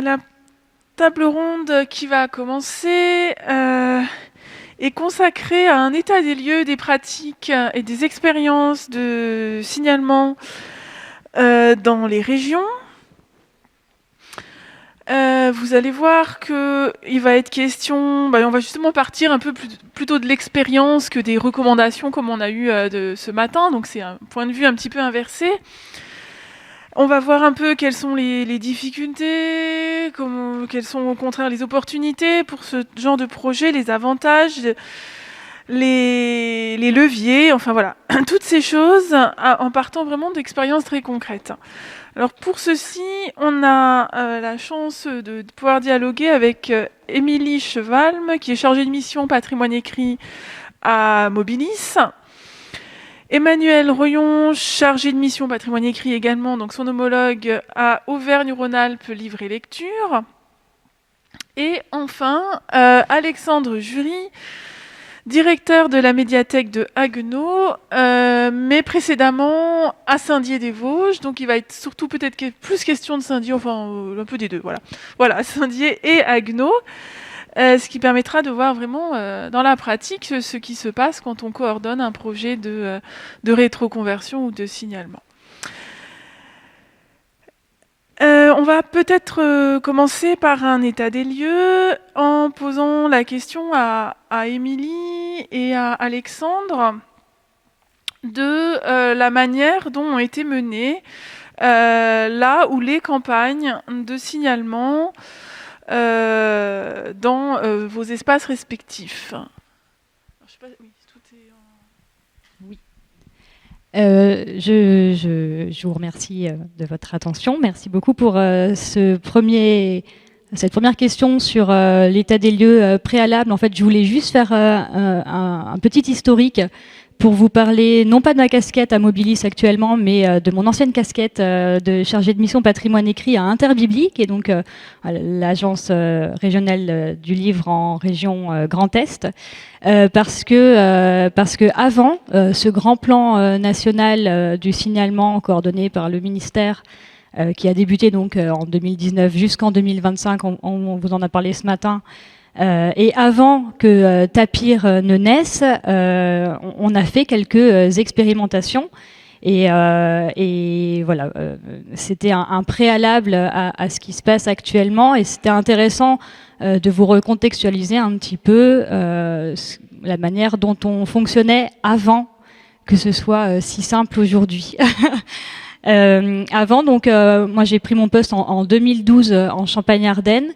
La table ronde qui va commencer est consacrée à un état des lieux, des pratiques et des expériences de signalement dans les régions. Vous allez voir qu'il va être question, on va justement partir un peu plutôt de l'expérience que des recommandations comme on a eu ce matin, donc c'est un point de vue un petit peu inversé. On va voir un peu quelles sont les difficultés, quelles sont au contraire les opportunités pour ce genre de projet, les avantages, les leviers, enfin voilà, toutes ces choses en partant vraiment d'expériences très concrètes. Alors pour ceci, on a la chance de pouvoir dialoguer avec Émilie Chevalme, qui est chargée de mission patrimoine écrit à Mobilis. Emmanuel Royon, chargé de mission patrimoine écrit également, donc son homologue à Auvergne-Rhône-Alpes, livre et lecture. Et enfin, Alexandre Jury, directeur de la médiathèque de Haguenau, mais précédemment à Saint-Dié-des-Vosges, donc il va être surtout peut-être plus question de Saint-Dié, enfin un peu des deux, voilà, Saint-Dié et Haguenau. Ce qui permettra de voir vraiment dans la pratique ce qui se passe quand on coordonne un projet de rétroconversion ou de signalement. On va peut-être commencer par un état des lieux en posant la question à Émilie et à Alexandre de la manière dont ont été menées là où les campagnes de signalement dans vos espaces respectifs. Alors, je sais pas, oui, tout est en... Oui. Je vous remercie de votre attention. Merci beaucoup pour cette première question sur l'état des lieux préalable. En fait, je voulais juste faire un petit historique pour vous parler, non pas de ma casquette à Mobilis actuellement, mais de mon ancienne casquette de chargée de mission patrimoine écrit à Interbiblique, et donc l'agence régionale du livre en région Grand Est, parce que avant ce grand plan national du signalement coordonné par le ministère, qui a débuté donc en 2019 jusqu'en 2025, on vous en a parlé ce matin. Et avant que Tapir ne naisse, on a fait quelques expérimentations. Et voilà, c'était un préalable à ce qui se passe actuellement. Et c'était intéressant de vous recontextualiser un petit peu la manière dont on fonctionnait avant que ce soit si simple aujourd'hui. Avant, donc, moi j'ai pris mon poste en 2012 en Champagne-Ardenne.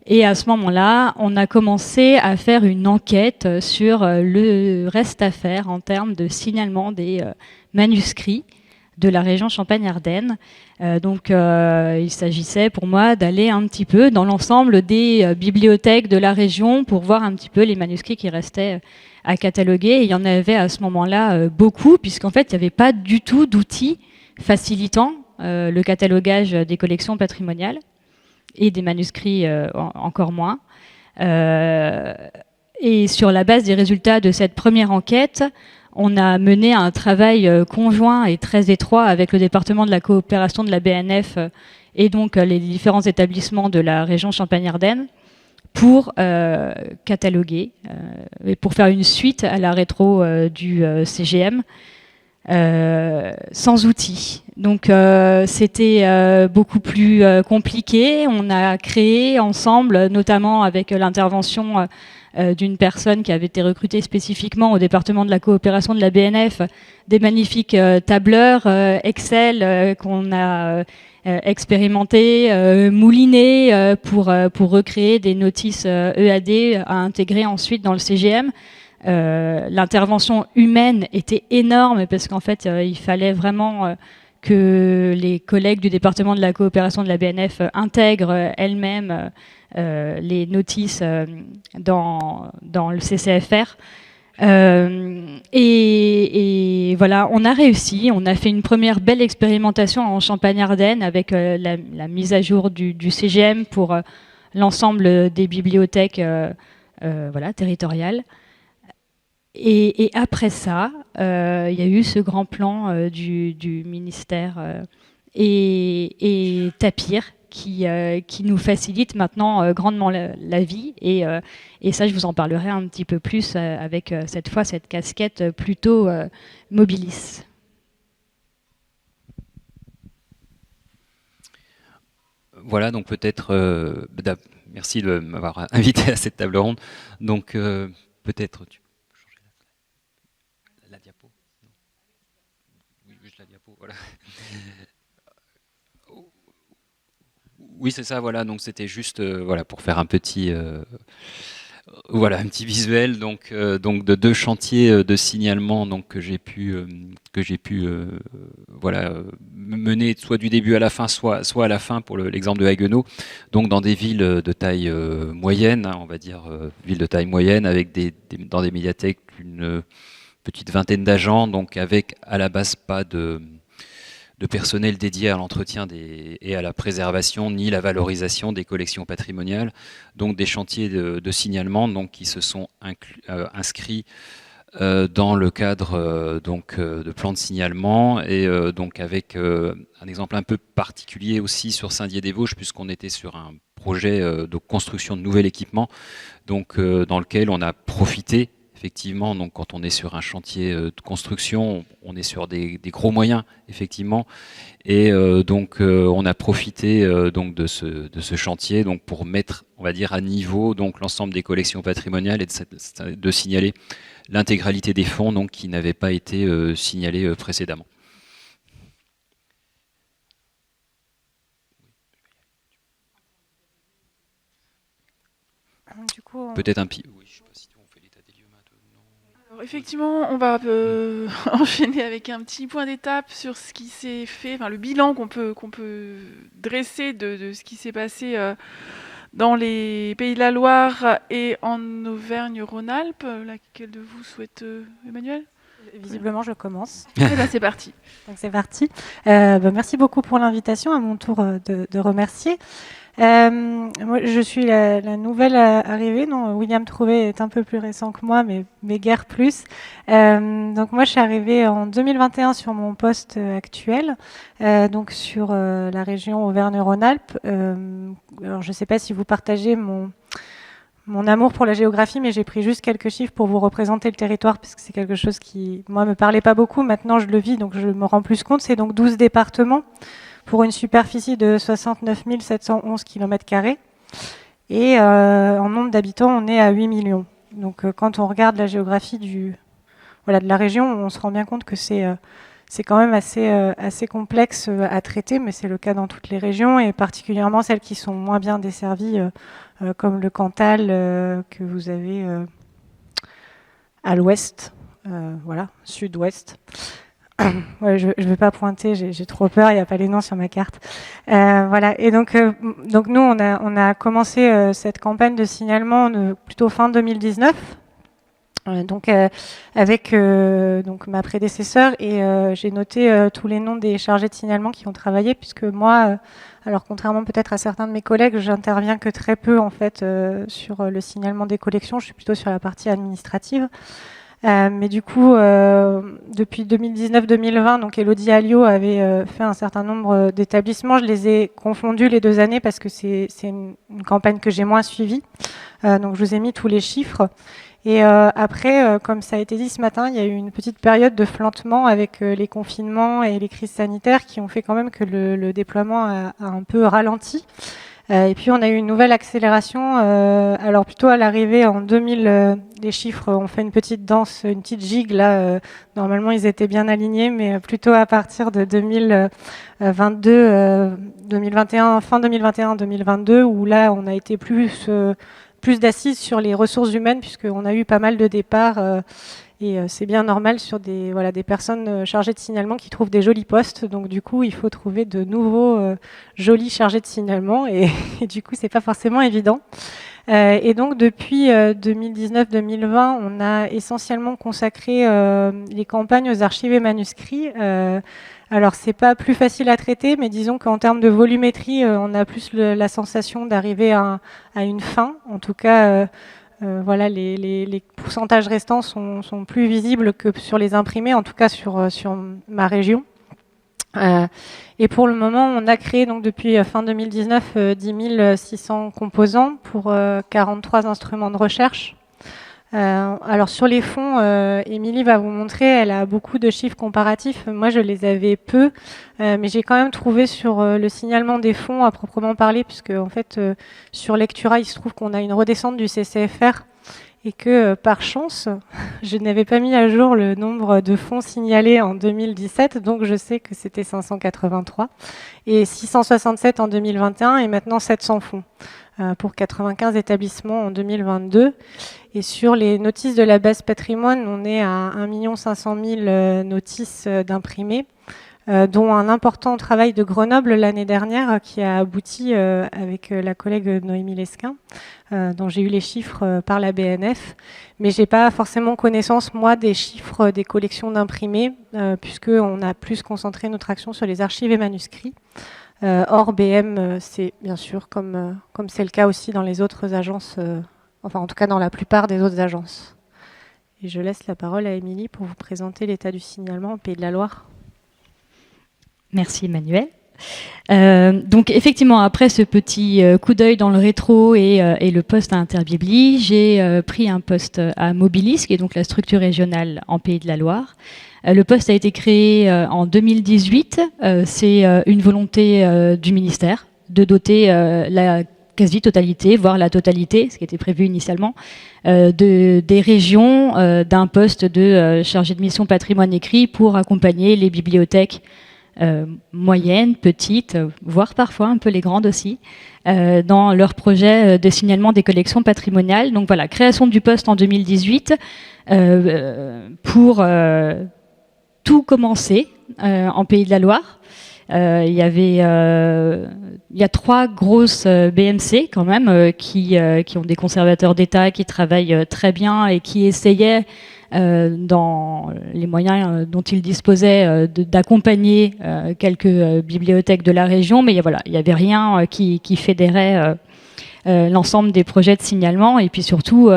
Et à ce moment-là, on a commencé à faire une enquête sur le reste à faire en termes de signalement des manuscrits de la région Champagne-Ardenne. Donc, il s'agissait pour moi d'aller un petit peu dans l'ensemble des bibliothèques de la région pour voir un petit peu les manuscrits qui restaient à cataloguer. Et il y en avait à ce moment-là beaucoup, puisqu'en fait, il n'y avait pas du tout d'outils facilitant le catalogage des collections patrimoniales. Et des manuscrits encore moins. Et sur la base des résultats de cette première enquête, on a mené un travail conjoint et très étroit avec le département de la coopération de la BNF et donc les différents établissements de la région Champagne-Ardenne pour cataloguer et pour faire une suite à la rétro du CGM. Sans outils. Donc c'était beaucoup plus compliqué. On a créé ensemble, notamment avec l'intervention d'une personne qui avait été recrutée spécifiquement au département de la coopération de la BNF, des magnifiques tableurs Excel qu'on a expérimenté, mouliné pour recréer des notices EAD à intégrer ensuite dans le CGM. L'intervention humaine était énorme parce qu'en fait il fallait vraiment que les collègues du département de la coopération de la BNF intègrent elles-mêmes les notices dans le CCFR. Et voilà, on a réussi, on a fait une première belle expérimentation en Champagne-Ardenne avec la mise à jour du CGM pour l'ensemble des bibliothèques voilà, territoriales. Et après ça, il y a eu ce grand plan du ministère et Tapir qui nous facilite maintenant grandement la vie. Et ça, je vous en parlerai un petit peu plus avec cette fois cette casquette plutôt Mobilis. Voilà, donc peut-être, merci de m'avoir invité à cette table ronde. Donc peut-être tu peux changer la diapo. Oui, juste la diapo, voilà. Oui, c'est ça, voilà, donc c'était juste voilà, pour faire un petit, voilà, un petit visuel donc de 2 chantiers de signalement donc, que j'ai pu voilà, mener soit du début à la fin, soit à la fin pour l'exemple de Haguenau, donc dans des villes de taille moyenne, hein, on va dire villes de taille moyenne, avec dans des médiathèques une petite vingtaine d'agents, donc avec à la base pas de personnel dédié à l'entretien et à la préservation ni la valorisation des collections patrimoniales, donc des chantiers de signalement donc, qui se sont inscrits dans le cadre de plans de signalement et donc avec un exemple un peu particulier aussi sur Saint-Dié-des-Vosges puisqu'on était sur un projet de construction de nouvel équipement donc dans lequel on a profité effectivement, donc quand on est sur un chantier de construction, on est sur des gros moyens, effectivement, et on a profité donc de ce chantier donc pour mettre, on va dire, à niveau donc l'ensemble des collections patrimoniales et de signaler l'intégralité des fonds donc qui n'avaient pas été signalés précédemment. Du coup, peut-être un petit. Oui, je sais pas si on fait l'état des lieux maintenant. Alors, effectivement, on va enchaîner avec un petit point d'étape sur ce qui s'est fait, enfin le bilan qu'on peut dresser de ce qui s'est passé dans les Pays de la Loire et en Auvergne-Rhône-Alpes. Laquelle de vous souhaite, Emmanuel ? visiblement, je commence. Eh ben, c'est parti. Donc c'est parti. Merci beaucoup pour l'invitation. À mon tour de remercier. Moi, je suis la nouvelle arrivée. Non, William Trouvé est un peu plus récent que moi, mais guère plus. Donc moi, je suis arrivée en 2021 sur mon poste actuel, donc sur la région Auvergne-Rhône-Alpes. Alors, je ne sais pas si vous partagez mon amour pour la géographie, mais j'ai pris juste quelques chiffres pour vous représenter le territoire, parce que c'est quelque chose qui, moi, me parlait pas beaucoup. Maintenant, je le vis, donc je me rends plus compte. C'est donc 12 départements pour une superficie de 69 711 km². Et en nombre d'habitants, on est à 8 millions. Donc quand on regarde la géographie de la région, on se rend bien compte que c'est quand même assez complexe à traiter, mais c'est le cas dans toutes les régions, et particulièrement celles qui sont moins bien desservies, comme le Cantal que vous avez à l'ouest, sud-ouest. Ouais, je ne vais pas pointer, j'ai trop peur, il n'y a pas les noms sur ma carte. Voilà. Et donc nous, on a commencé cette campagne de signalement plutôt fin 2019. Avec donc ma prédécesseur, et j'ai noté tous les noms des chargés de signalement qui ont travaillé, puisque moi, alors contrairement peut-être à certains de mes collègues, j'interviens que très peu en fait sur le signalement des collections. Je suis plutôt sur la partie administrative. Mais du coup, depuis 2019-2020, donc Elodie Alliot avait fait un certain nombre d'établissements. Je les ai confondus les 2 années parce que c'est une campagne que j'ai moins suivie. Donc je vous ai mis tous les chiffres. Et après, comme ça a été dit ce matin, il y a eu une petite période de flottement avec les confinements et les crises sanitaires qui ont fait quand même que le déploiement a un peu ralenti. Et puis on a eu une nouvelle accélération, alors plutôt à l'arrivée en 2000, les chiffres ont fait une petite danse, une petite gigue là, normalement ils étaient bien alignés, mais plutôt à partir de 2022, 2021, fin 2021-2022, où là on a été plus d'assises sur les ressources humaines, puisqu'on a eu pas mal de départs, et c'est bien normal sur des personnes chargées de signalement qui trouvent des jolis postes. Donc du coup, il faut trouver de nouveaux jolis chargés de signalement, et du coup, c'est pas forcément évident. Et donc depuis 2019-2020, on a essentiellement consacré les campagnes aux archives et manuscrits. Alors c'est pas plus facile à traiter, mais disons qu'en termes de volumétrie, on a plus la sensation d'arriver à une fin. En tout cas, les pourcentages restants sont plus visibles que sur les imprimés, en tout cas sur ma région. Et pour le moment, on a créé donc depuis fin 2019 10 600 composants pour 43 instruments de recherche. Alors sur les fonds, Émilie va vous montrer, elle a beaucoup de chiffres comparatifs. Moi, je les avais peu, mais j'ai quand même trouvé sur le signalement des fonds à proprement parler, puisque en fait, sur Lectura, il se trouve qu'on a une redescente du CCFR et que par chance, je n'avais pas mis à jour le nombre de fonds signalés en 2017, donc je sais que c'était 583 et 667 en 2021 et maintenant 700 fonds pour 95 établissements en 2022. Et sur les notices de la base patrimoine, on est à 1 500 000 notices d'imprimés, dont un important travail de Grenoble l'année dernière qui a abouti avec la collègue Noémie Lesquin, dont j'ai eu les chiffres par la BNF. Mais je n'ai pas forcément connaissance, moi, des chiffres des collections d'imprimés, puisqu'on a plus concentré notre action sur les archives et manuscrits. Or, BM, c'est bien sûr, comme c'est le cas aussi dans les autres agences, enfin en tout cas dans la plupart des autres agences. Et je laisse la parole à Émilie pour vous présenter l'état du signalement au Pays de la Loire. Merci Emmanuel. Donc effectivement, après ce petit coup d'œil dans le rétro et le poste à Interbibli, j'ai pris un poste à Mobilis, qui est donc la structure régionale en Pays de la Loire. Le poste a été créé en 2018. C'est une volonté du ministère de doter la quasi-totalité, voire la totalité, ce qui était prévu initialement, des régions d'un poste de chargé de mission patrimoine écrit pour accompagner les bibliothèques moyennes, petites, voire parfois un peu les grandes aussi, dans leur projet de signalement des collections patrimoniales. Donc voilà, création du poste en 2018 pour tout commencer en Pays de la Loire. Il y a 3 grosses BMC quand même qui ont des conservateurs d'État qui travaillent très bien et qui essayaient dans les moyens dont ils disposaient d'accompagner quelques bibliothèques de la région, mais voilà, il n'y avait rien qui fédérait l'ensemble des projets de signalement. Et puis surtout,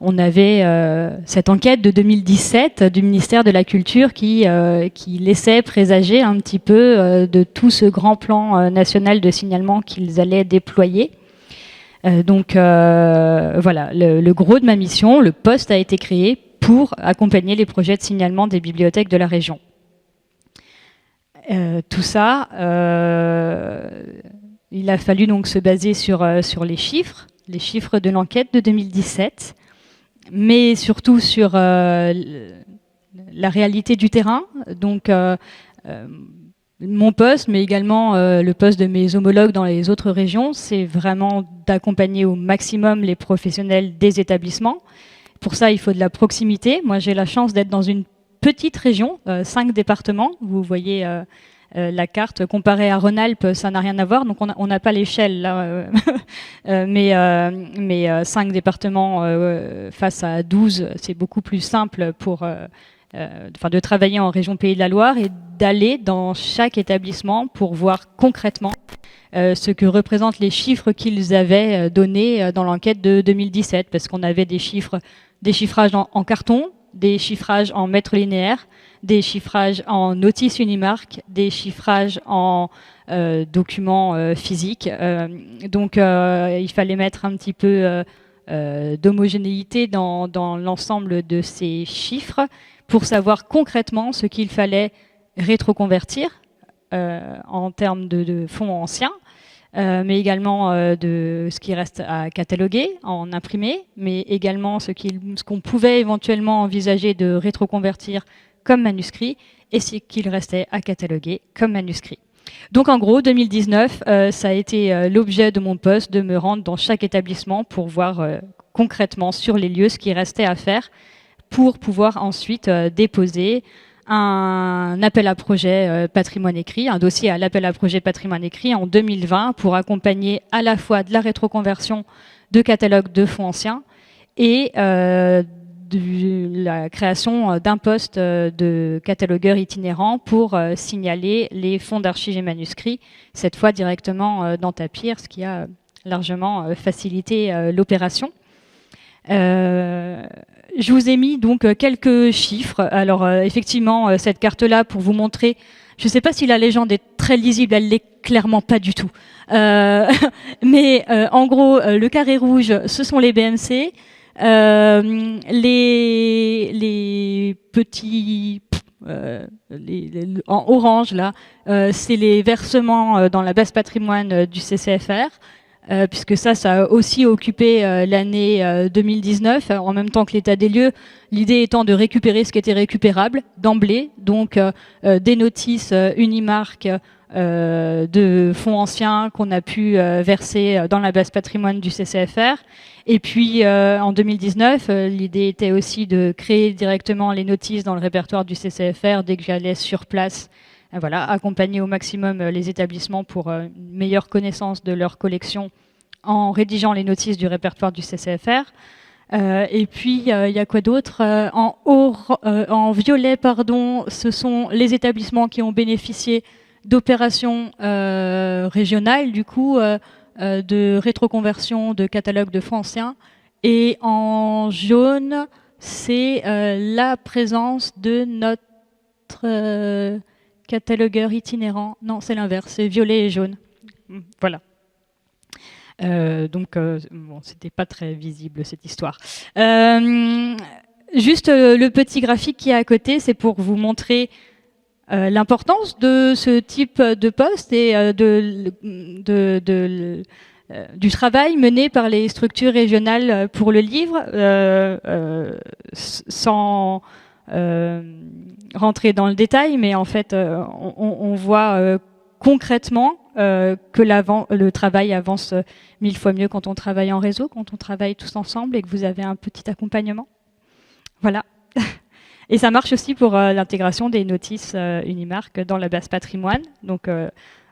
on avait cette enquête de 2017 du ministère de la Culture qui laissait présager un petit peu de tout ce grand plan national de signalement qu'ils allaient déployer. Donc voilà, le gros de ma mission, le poste a été créé pour accompagner les projets de signalement des bibliothèques de la région. Tout ça, il a fallu donc se baser sur les chiffres de l'enquête de 2017, mais surtout sur la réalité du terrain. Donc mon poste, mais également le poste de mes homologues dans les autres régions, c'est vraiment d'accompagner au maximum les professionnels des établissements. Pour ça, il faut de la proximité. Moi, j'ai la chance d'être dans une petite région, 5 départements. Vous voyez la carte comparée à Rhône-Alpes, ça n'a rien à voir. Donc, on n'a pas l'échelle là, mais 5 départements face à 12, c'est beaucoup plus simple pour de travailler en région Pays de la Loire et d'aller dans chaque établissement pour voir concrètement ce que représentent les chiffres qu'ils avaient donnés dans l'enquête de 2017, parce qu'on avait des chiffrages en carton, des chiffrages en mètres linéaires, des chiffrages en notices Unimark, des chiffrages en documents physiques. Donc il fallait mettre un petit peu d'homogénéité dans l'ensemble de ces chiffres pour savoir concrètement ce qu'il fallait rétroconvertir en termes de fonds anciens, mais également de ce qui reste à cataloguer, en imprimer, mais également ce qu'on pouvait éventuellement envisager de rétroconvertir comme manuscrit et ce qu'il restait à cataloguer comme manuscrit. Donc en gros, 2019, ça a été l'objet de mon poste de me rendre dans chaque établissement pour voir concrètement sur les lieux ce qui restait à faire pour pouvoir ensuite déposer un appel à projet patrimoine écrit, un dossier à l'appel à projet patrimoine écrit en 2020 pour accompagner à la fois de la rétroconversion de catalogues de fonds anciens et de la création d'un poste de catalogueur itinérant pour signaler les fonds d'archives et manuscrits, cette fois directement dans Tapir, ce qui a largement facilité l'opération. je vous ai mis donc quelques chiffres. Alors effectivement, cette carte-là, pour vous montrer, je ne sais pas si la légende est très lisible, elle l'est clairement pas du tout. Mais en gros, le carré rouge, ce sont les BMC. Les petits en orange là, c'est les versements dans la base patrimoine du CCFR. Puisque ça a aussi occupé l'année 2019, en même temps que l'état des lieux, l'idée étant de récupérer ce qui était récupérable d'emblée, donc des notices Unimark de fonds anciens qu'on a pu verser dans la base patrimoine du CCFR. Et puis en 2019, l'idée était aussi de créer directement les notices dans le répertoire du CCFR dès que j'allais sur place. Voilà, accompagner au maximum les établissements pour une meilleure connaissance de leur collection en rédigeant les notices du répertoire du CCFR. Et puis, il y a quoi d'autre en violet, pardon, ce sont les établissements qui ont bénéficié d'opérations régionales, du coup, de rétroconversion de catalogues de fonds anciens. Et en jaune, c'est la présence de notre... catalogueur itinérant. Non, c'est l'inverse, c'est violet et jaune. Voilà. Donc, bon, c'était pas très visible cette histoire. Juste le petit graphique qui est à côté, c'est pour vous montrer l'importance de ce type de poste et du travail mené par les structures régionales pour le livre, sans rentrer dans le détail, mais en fait, on voit concrètement que le travail avance 1000 fois mieux quand on travaille en réseau, quand on travaille tous ensemble et que vous avez un petit accompagnement. Voilà. Et ça marche aussi pour l'intégration des notices Unimark dans la base patrimoine. Donc,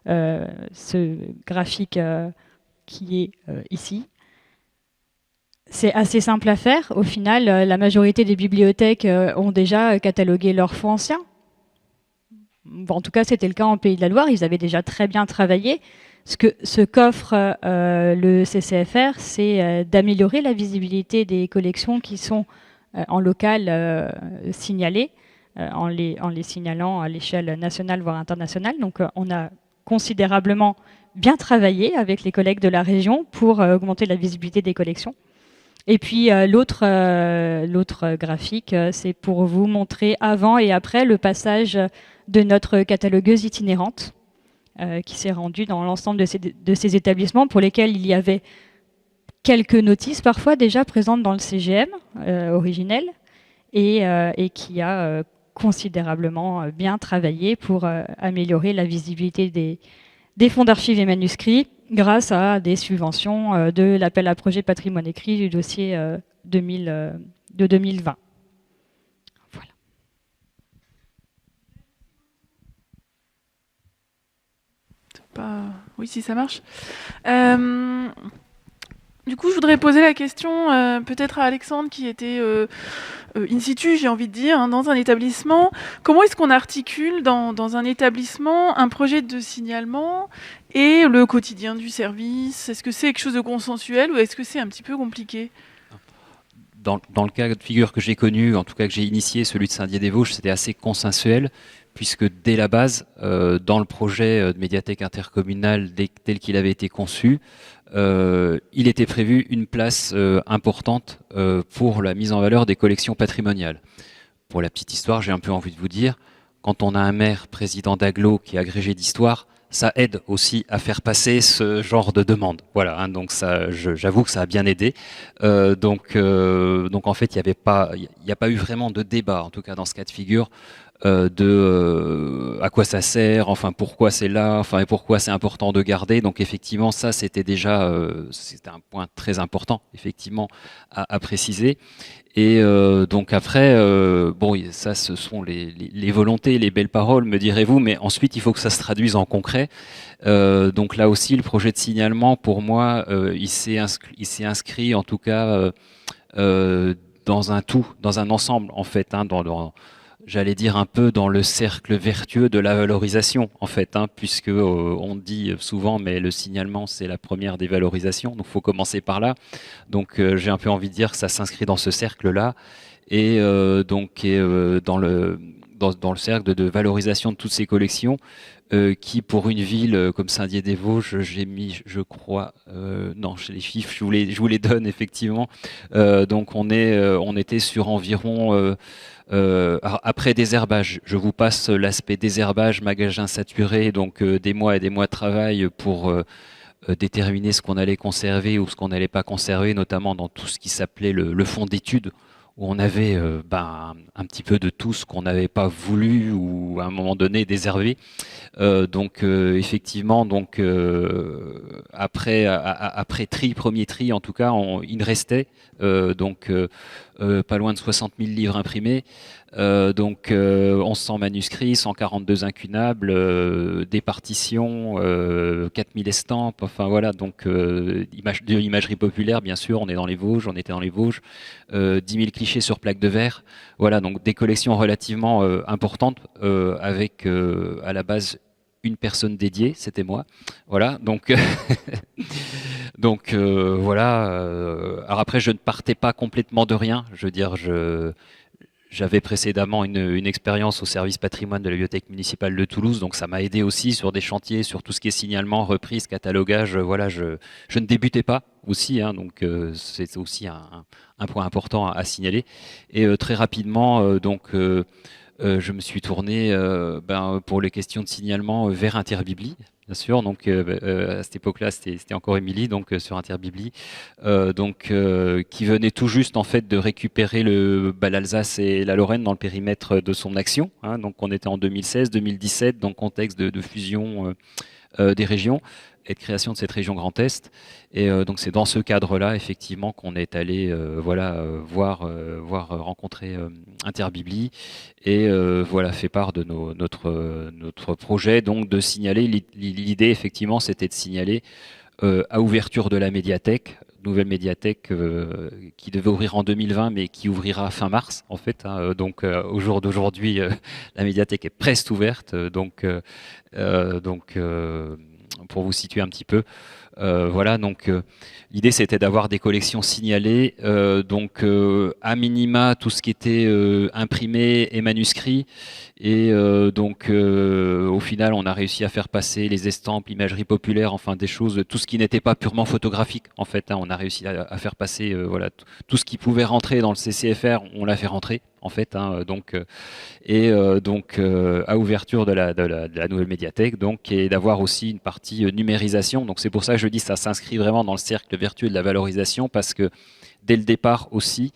ce graphique qui est ici. C'est assez simple à faire. Au final, la majorité des bibliothèques ont déjà catalogué leurs fonds anciens. Bon, en tout cas, c'était le cas en Pays de la Loire. Ils avaient déjà très bien travaillé. Ce qu'offre le CCFR, c'est d'améliorer la visibilité des collections qui sont en local signalées, en les signalant à l'échelle nationale, voire internationale. Donc, on a considérablement bien travaillé avec les collègues de la région pour augmenter la visibilité des collections. Et puis l'autre graphique, c'est pour vous montrer avant et après le passage de notre catalogueuse itinérante qui s'est rendue dans l'ensemble de ces établissements pour lesquels il y avait quelques notices parfois déjà présentes dans le CGM originel et qui a considérablement bien travaillé pour améliorer la visibilité des fonds d'archives et manuscrits grâce à des subventions de l'appel à projet patrimoine écrit du dossier de 2020. Voilà. Oui, si ça marche. Du coup, je voudrais poser la question peut-être à Alexandre qui était in situ, j'ai envie de dire, hein, dans un établissement. Comment est-ce qu'on articule dans un établissement un projet de signalement et le quotidien du service? Est-ce que c'est quelque chose de consensuel ou est-ce que c'est un petit peu compliqué? Dans le cas de figure que j'ai connu, en tout cas que j'ai initié, celui de Saint-Dié-des-Vosges, c'était assez consensuel, puisque dès la base, dans le projet de médiathèque intercommunale tel qu'il avait été conçu, il était prévu une place importante pour la mise en valeur des collections patrimoniales. Pour la petite histoire, j'ai un peu envie de vous dire, quand on a un maire président d'agglo qui est agrégé d'histoire, ça aide aussi à faire passer ce genre de demande. Voilà, hein, donc ça, j'avoue que ça a bien aidé. Donc en fait, il n'y a pas eu vraiment de débat, en tout cas dans ce cas de figure, à quoi ça sert, enfin pourquoi c'est là, enfin et pourquoi c'est important de garder. Donc effectivement, ça c'était déjà c'était un point très important, effectivement, à préciser. Et donc après, bon, ça ce sont les volontés, les belles paroles, me direz-vous, mais ensuite il faut que ça se traduise en concret. Donc là aussi, le projet de signalement, pour moi, il s'est inscrit en tout cas dans un tout, dans un ensemble en fait, hein, j'allais dire un peu dans le cercle vertueux de la valorisation en fait, hein, puisque on dit souvent mais le signalement c'est la première des valorisations, donc il faut commencer par là. Donc j'ai un peu envie de dire que ça s'inscrit dans ce cercle-là et donc dans le cercle de valorisation de toutes ces collections, qui pour une ville comme Saint-Dié-des-Vosges, j'ai mis, je crois, non, chez les chiffres, je vous les donne effectivement. Donc on était sur environ après désherbage, je vous passe l'aspect désherbage, magasin saturé, donc des mois et des mois de travail pour déterminer ce qu'on allait conserver ou ce qu'on n'allait pas conserver, notamment dans tout ce qui s'appelait le fond d'études, où on avait un petit peu de tout ce qu'on n'avait pas voulu ou à un moment donné désherber. Donc effectivement, donc après premier tri en tout cas, il restait pas loin de 60 000 livres imprimés, 1100 manuscrits, 142 incunables, des partitions, 4000 estampes, enfin voilà, donc de l'imagerie populaire bien sûr, on était dans les Vosges, 10 000 clichés sur plaques de verre, voilà, donc des collections relativement importantes, avec à la base une personne dédiée, c'était moi, voilà, donc voilà. Alors après, je ne partais pas complètement de rien. Je veux dire, j'avais précédemment une expérience au service patrimoine de la bibliothèque municipale de Toulouse, donc ça m'a aidé aussi sur des chantiers, sur tout ce qui est signalement, reprise, catalogage. Voilà, je ne débutais pas aussi, hein, donc c'est aussi un point important à signaler. Et très rapidement, je me suis tourné pour les questions de signalement vers Interbibli. Bien sûr, donc à cette époque-là, c'était encore Émilie, donc sur Interbibli, qui venait tout juste en fait de récupérer l'Alsace et la Lorraine dans le périmètre de son action. Hein, donc on était en 2016-2017 dans le contexte de fusion des régions et de création de cette région Grand Est. Et donc c'est dans ce cadre-là, effectivement, qu'on est allé rencontrer Interbibli et fait part de notre projet, donc de signaler. L'idée, effectivement, c'était de signaler à ouverture de la médiathèque, nouvelle médiathèque qui devait ouvrir en 2020, mais qui ouvrira fin mars, en fait. Hein, au jour d'aujourd'hui, la médiathèque est presque ouverte, pour vous situer un petit peu. L'idée c'était d'avoir des collections signalées, à minima tout ce qui était imprimé et manuscrit, et au final on a réussi à faire passer les estampes, l'imagerie populaire, enfin des choses, tout ce qui n'était pas purement photographique en fait, hein, on a réussi à faire passer tout ce qui pouvait rentrer dans le CCFR, on l'a fait rentrer en fait, hein, à ouverture de la nouvelle médiathèque, et d'avoir aussi une partie numérisation. Donc c'est pour ça que je dis ça s'inscrit vraiment dans le cercle vertueux de la valorisation, parce que dès le départ aussi,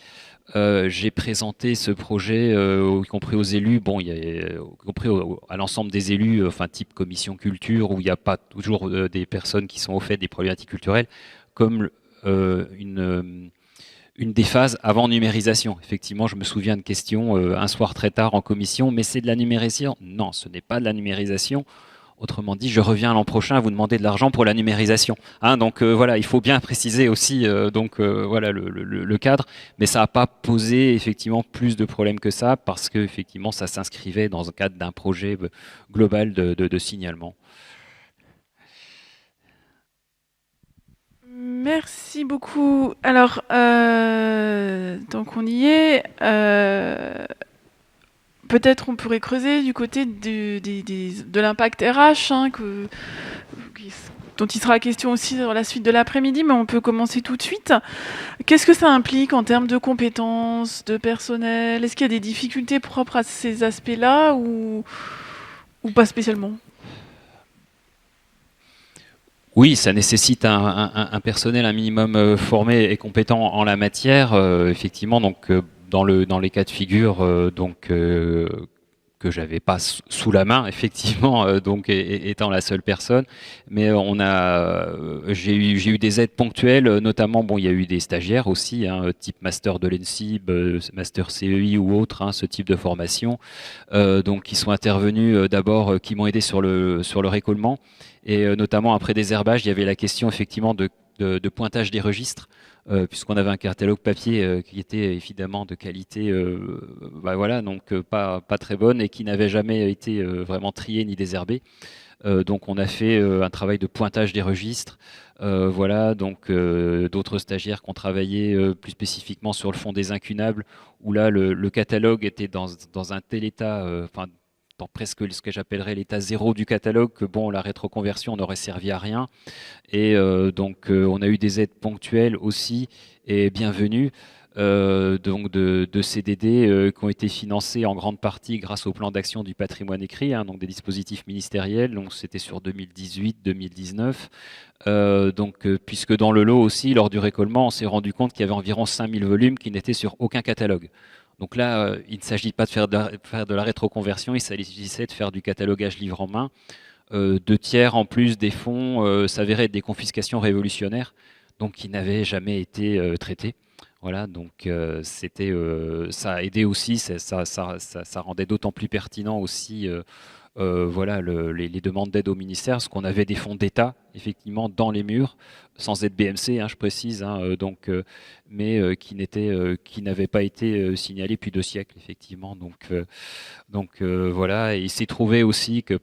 j'ai présenté ce projet, y compris aux élus, y compris à l'ensemble des élus, type commission culture, où il n'y a pas toujours des personnes qui sont au fait des problématiques culturelles, comme une des phases avant numérisation. Effectivement, je me souviens de questions un soir très tard en commission, mais c'est de la numérisation? Non, ce n'est pas de la numérisation. Autrement dit, je reviens l'an prochain à vous demander de l'argent pour la numérisation. Hein, il faut bien préciser aussi le cadre, mais ça n'a pas posé effectivement plus de problèmes que ça, parce que effectivement ça s'inscrivait dans le cadre d'un projet global de signalement. Merci beaucoup. Alors, donc on y est. Peut-être on pourrait creuser du côté de l'impact RH, hein, dont il sera question aussi dans la suite de l'après-midi, mais on peut commencer tout de suite. Qu'est-ce que ça implique en termes de compétences, de personnel? Est-ce qu'il y a des difficultés propres à ces aspects-là ou pas spécialement? Oui, ça nécessite un personnel un minimum formé et compétent en la matière, effectivement. Dans les cas de figure que j'avais pas sous la main, effectivement, étant la seule personne, mais j'ai eu des aides ponctuelles, notamment il y a eu des stagiaires aussi, hein, type master de l'ENSIB, master CEI ou autre, hein, ce type de formation, qui sont intervenus d'abord, qui m'ont aidé sur le récollement, et notamment après désherbage, il y avait la question effectivement de pointage des registres. Puisqu'on avait un catalogue papier qui était évidemment de qualité pas très bonne, et qui n'avait jamais été vraiment trié ni désherbé. Donc on a fait un travail de pointage des registres, Voilà, donc d'autres stagiaires qui ont travaillé plus spécifiquement sur le fond des incunables, où là le catalogue était dans un tel état, enfin dans presque ce que j'appellerais l'état zéro du catalogue, que bon, la rétroconversion n'aurait servi à rien. Et donc on a eu des aides ponctuelles aussi et bienvenues. Donc de CDD qui ont été financés en grande partie grâce au plan d'action du patrimoine écrit, hein, donc des dispositifs ministériels. Donc c'était sur 2018-2019. Puisque dans le lot aussi, lors du récolement, on s'est rendu compte qu'il y avait environ 5000 volumes qui n'étaient sur aucun catalogue. Donc là, il ne s'agit pas de faire de la rétroconversion, il s'agissait de faire du catalogage livre en main. 2/3 en plus des fonds s'avéraient être des confiscations révolutionnaires, donc qui n'avaient jamais été traités. Voilà, donc ça a aidé aussi, ça rendait d'autant plus pertinent aussi voilà, les demandes d'aide au ministère, parce qu'on avait des fonds d'État, effectivement, dans les murs, sans aide BMC, hein, je précise, hein, mais qui n'avaient pas été signalés depuis 2 siècles, effectivement. Donc voilà, et il s'est trouvé aussi que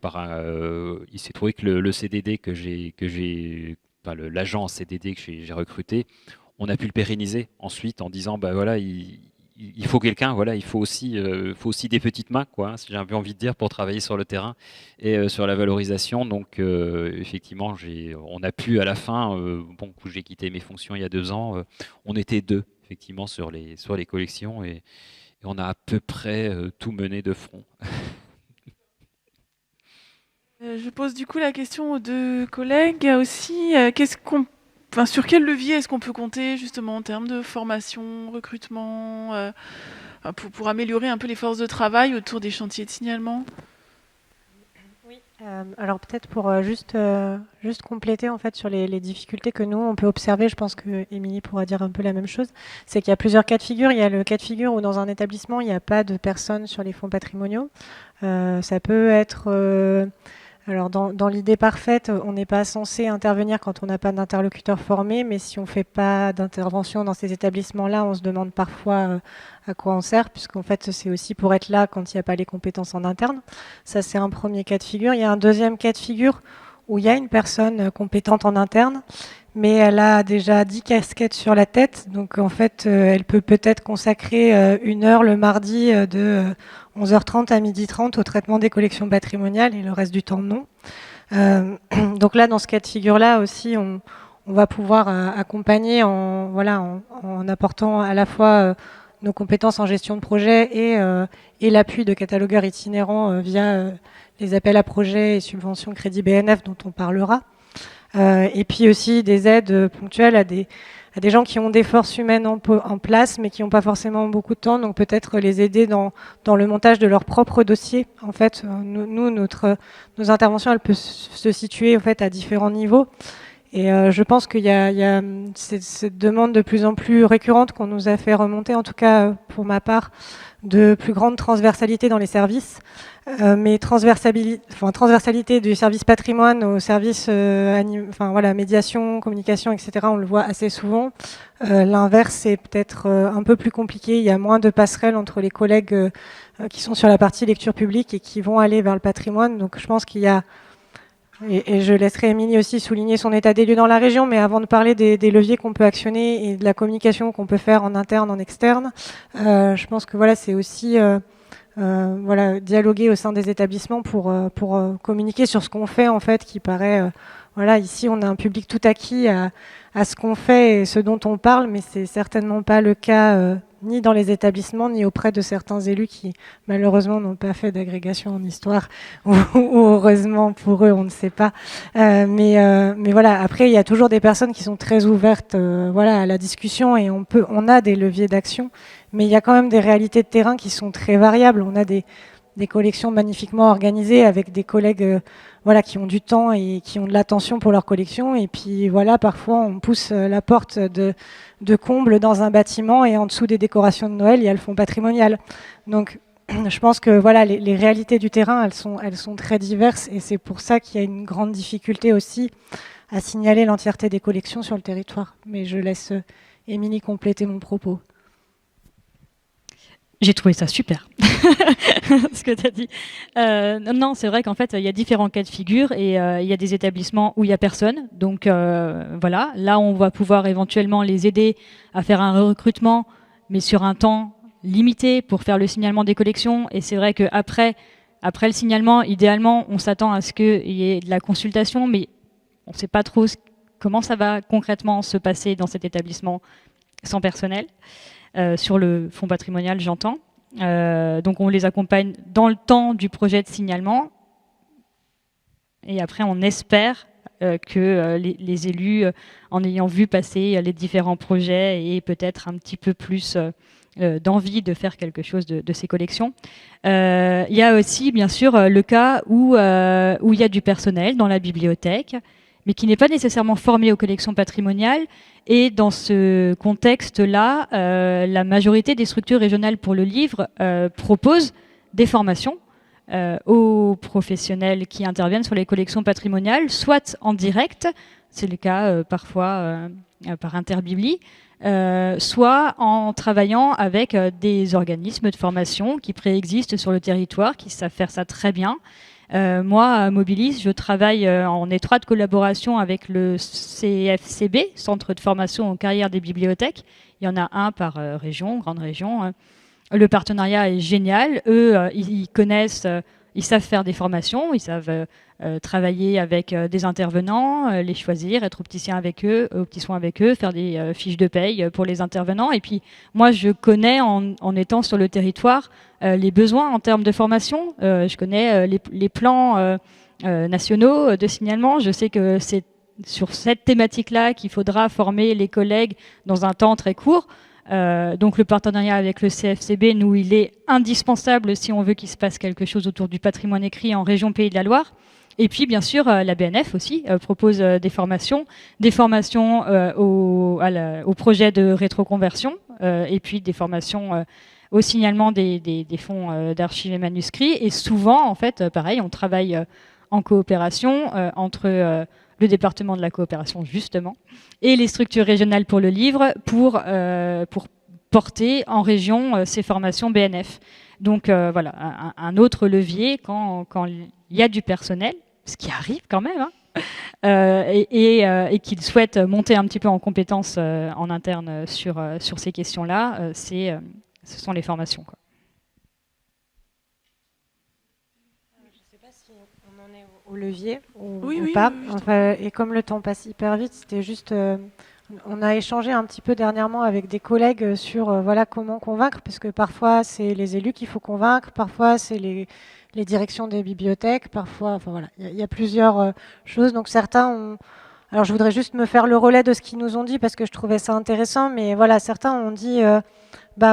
le CDD enfin, l'agent CDD que j'ai recruté, on a pu le pérenniser ensuite en disant, bah voilà, il faut quelqu'un, voilà, il faut aussi des petites mains, quoi, hein, si j'ai un peu envie de dire, pour travailler sur le terrain et sur la valorisation. Donc effectivement, on a pu à la fin, bon, j'ai quitté mes fonctions il y a 2 ans, on était 2 effectivement sur les collections et on a à peu près tout mené de front. Je pose du coup la question aux 2 collègues aussi. Sur quel levier est-ce qu'on peut compter justement en termes de formation, recrutement, pour améliorer un peu les forces de travail autour des chantiers de signalement? Oui. Alors peut-être pour juste compléter en fait sur les difficultés que nous on peut observer, je pense que Émilie pourra dire un peu la même chose, c'est qu'il y a plusieurs cas de figure. Il y a le cas de figure où dans un établissement il n'y a pas de personnes sur les fonds patrimoniaux. Ça peut être alors dans l'idée parfaite, on n'est pas censé intervenir quand on n'a pas d'interlocuteur formé, mais si on ne fait pas d'intervention dans ces établissements-là, on se demande parfois à quoi on sert, puisqu'en fait c'est aussi pour être là quand il n'y a pas les compétences en interne. Ça c'est un premier cas de figure. Il y a un deuxième cas de figure où il y a une personne compétente en interne, mais elle a déjà 10 casquettes sur la tête, donc en fait elle peut peut-être consacrer 1 heure le mardi de 11h30 à 12h30 au traitement des collections patrimoniales et le reste du temps non. Donc là, dans ce cas de figure-là aussi, on va pouvoir accompagner en apportant à la fois nos compétences en gestion de projet et l'appui de catalogueurs itinérants via les appels à projets et subventions crédit BNF dont on parlera. Et puis aussi des aides ponctuelles à des gens qui ont des forces humaines en place, mais qui n'ont pas forcément beaucoup de temps, donc peut-être les aider dans le montage de leur propre dossier. En fait, nos interventions, elles peuvent se situer en fait à différents niveaux. Et je pense qu'il y a cette demande de plus en plus récurrente qu'on nous a fait remonter, en tout cas pour ma part, de plus grande transversalité dans les services. Mais transversalité du service patrimoine au service médiation, communication, etc. On le voit assez souvent. L'inverse est peut-être un peu plus compliqué. Il y a moins de passerelles entre les collègues qui sont sur la partie lecture publique et qui vont aller vers le patrimoine. Donc je pense qu'il y a, et je laisserai Émilie aussi souligner son état des lieux dans la région, mais avant de parler des leviers qu'on peut actionner et de la communication qu'on peut faire en interne, en externe, je pense que voilà, c'est aussi dialoguer au sein des établissements pour communiquer sur ce qu'on fait en fait, qui paraît ici on a un public tout acquis à ce qu'on fait et ce dont on parle, mais c'est certainement pas le cas ni dans les établissements ni auprès de certains élus qui malheureusement n'ont pas fait d'agrégation en histoire ou heureusement pour eux, on ne sait pas. Mais voilà, après il y a toujours des personnes qui sont très ouvertes à la discussion et on a des leviers d'action. Mais il y a quand même des réalités de terrain qui sont très variables. On a des collections magnifiquement organisées avec des collègues qui ont du temps et qui ont de l'attention pour leur collection. Et puis parfois on pousse la porte de comble dans un bâtiment et en dessous des décorations de Noël, il y a le fonds patrimonial. Donc je pense que les réalités du terrain, elles sont très diverses et c'est pour ça qu'il y a une grande difficulté aussi à signaler l'entièreté des collections sur le territoire. Mais je laisse Émilie compléter mon propos. J'ai trouvé ça super, ce que tu as dit. Non, c'est vrai qu'en fait, il y a différents cas de figure et il y a des établissements où il n'y a personne. Donc voilà, là, on va pouvoir éventuellement les aider à faire un recrutement, mais sur un temps limité pour faire le signalement des collections. Et c'est vrai qu'après le signalement, idéalement, on s'attend à ce qu'il y ait de la consultation, mais on ne sait pas trop comment ça va concrètement se passer dans cet établissement sans personnel. Sur le fonds patrimonial, j'entends. Donc on les accompagne dans le temps du projet de signalement. Et après, on espère que les élus, en ayant vu passer les différents projets, aient peut-être un petit peu plus d'envie de faire quelque chose de ces collections. Il y a aussi, bien sûr, le cas où il y a du personnel dans la bibliothèque, mais qui n'est pas nécessairement formé aux collections patrimoniales. Et dans ce contexte-là, la majorité des structures régionales pour le livre proposent des formations aux professionnels qui interviennent sur les collections patrimoniales, soit en direct, c'est le cas parfois par Interbibli, soit en travaillant avec des organismes de formation qui préexistent sur le territoire, qui savent faire ça très bien. Moi, à Mobilis, je travaille en étroite collaboration avec le CFCB, Centre de formation aux carrières des bibliothèques. Il y en a un par région, grande région. Le partenariat est génial. Eux, ils connaissent, ils savent faire des formations, ils savent travailler avec des intervenants, les choisir, être opticien avec eux, opticien avec eux, faire des fiches de paye pour les intervenants. Et puis, moi, je connais, en étant sur le territoire, les besoins en termes de formation. Je connais les plans nationaux de signalement. Je sais que c'est sur cette thématique-là qu'il faudra former les collègues dans un temps très court. Donc le partenariat avec le CFCB, nous, il est indispensable si on veut qu'il se passe quelque chose autour du patrimoine écrit en région Pays de la Loire. Et puis, bien sûr, la BNF aussi propose des formations au projet de rétroconversion, et puis des formations au signalement des fonds d'archives et manuscrits. Et souvent, en fait, pareil, on travaille en coopération entre le département de la coopération, justement, et les structures régionales pour le livre pour porter en région ces formations BNF. Donc voilà, un autre levier quand il y a du personnel, ce qui arrive quand même, hein, et qu'ils souhaitent monter un petit peu en compétences en interne sur ces questions-là, ce sont les formations, quoi. Au levier ou Oui, pas. oui, Enfin, et comme le temps passe hyper vite, c'était juste... on a échangé un petit peu dernièrement avec des collègues sur voilà, comment convaincre, parce que parfois c'est les élus qu'il faut convaincre, parfois c'est les directions des bibliothèques, parfois... Enfin voilà, il y a plusieurs choses. Donc certains ont... Alors je voudrais juste me faire le relais de ce qu'ils nous ont dit, parce que je trouvais ça intéressant, mais voilà, certains ont dit...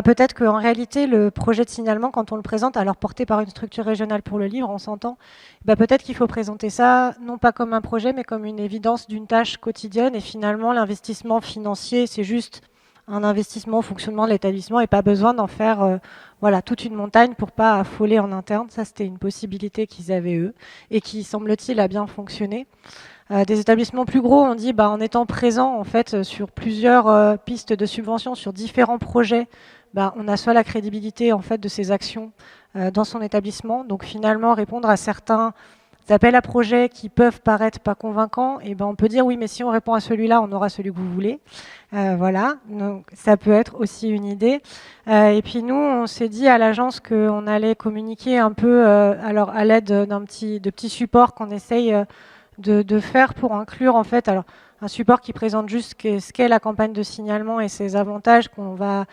peut-être qu'en réalité, le projet de signalement, quand on le présente, alors porté par une structure régionale pour le livre, on s'entend, peut-être qu'il faut présenter ça, non pas comme un projet, mais comme une évidence d'une tâche quotidienne. Et finalement, l'investissement financier, c'est juste un investissement au fonctionnement de l'établissement et pas besoin d'en faire voilà, toute une montagne pour pas affoler en interne. Ça, c'était une possibilité qu'ils avaient eux et qui, semble-t-il, a bien fonctionné. Des établissements plus gros ont dit, en étant présents en fait, sur plusieurs pistes de subventions, sur différents projets, on a soit la crédibilité en fait, de ces actions dans son établissement, donc finalement répondre à certains appels à projets qui peuvent paraître pas convaincants, et on peut dire oui, mais si on répond à celui-là, on aura celui que vous voulez. Voilà, donc ça peut être aussi une idée. Et puis nous, on s'est dit à l'agence qu'on allait communiquer un peu alors à l'aide de petits supports qu'on essaye de faire pour inclure en fait alors un support qui présente juste ce qu'est la campagne de signalement et ses avantages qu'on va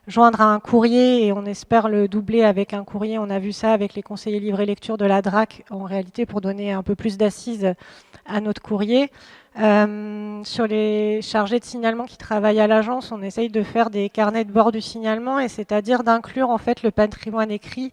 joindre à un courrier et on espère le doubler avec un courrier. On a vu ça avec les conseillers livre et lecture de la DRAC en réalité pour donner un peu plus d'assises à notre courrier. Sur les chargés de signalement qui travaillent à l'agence, on essaye de faire des carnets de bord du signalement et c'est-à-dire d'inclure en fait le patrimoine écrit